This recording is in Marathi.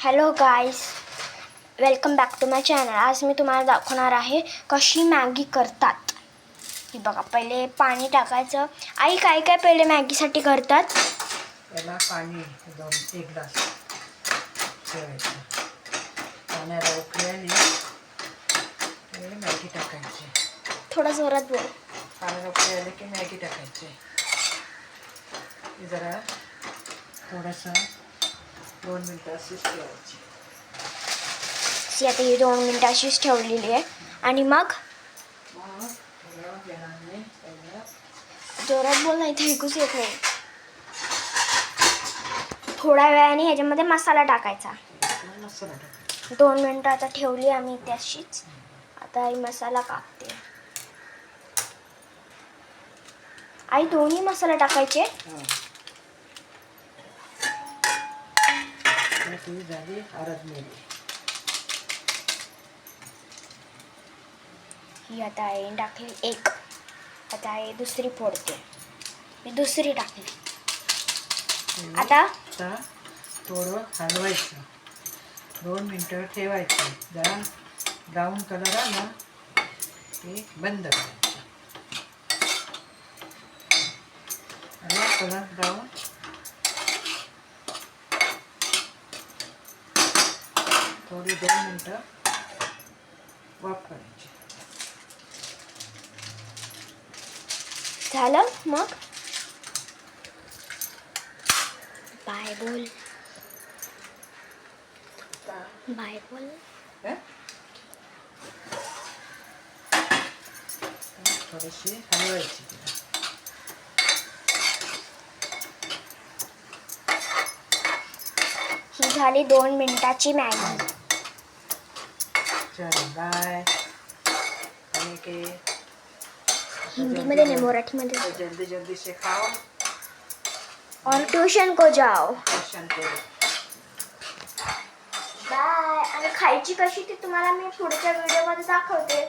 Hello guys, welcome back to my channel. आज मी तुम्हाला दाखवणार आहे कशी मॅगी करतात. ही बघा, पहिले पाणी टाकायचं. आई काय काय पहिले मॅगीसाठी करतात? पहिला पाणी एक ग्लास ठेवायचं. पाण्याला उकळी आली की मॅगी टाकायची. थोडं जोरात बोल. पाण्याला उकळी आली की मॅगी टाकायची. जरा थोडंसं 2 मिनटं अशीच ठेवायची. आता ही 2 मिनटं अशीच ठेवलेली आहे. आणि मग जोरात बोल, नाही तर ऐकूच येत नाही. थोड्या वेळाने ह्याच्यामध्ये मसाला टाकायचा. 2 मिनटं आता ठेवली आम्ही त्याशीच. आता ही मसाला कापते. आई दोन्ही मसाला टाकायचे. झाली हळद मिरी. ही आता आहे टाकली एक. आता आहे दुसरी फोडते. मी दुसरी टाकली. आता थोडं हलवायचं. 2 मिनटं ठेवायचं. जरा ब्राऊन कलर आला की बंद करायचं. आला कलर ब्राऊन, थोडी 2 मिनटं वाफ करायची. झालं. मग बाय बोल. बाय बोल. थोडीशी हलवायची. ही झाली 2 मिनिटाची मॅगी. चलो बाय. आणि के हिंदीमध्ये नाही, मराठीमध्ये. जल्दी जल्दी से खाओ और ट्यूशन को जाओ. ट्यूशन को. बाय. आणि खायची कशी ती तुम्हाला मी पुढच्या व्हिडिओमध्ये दाखवते.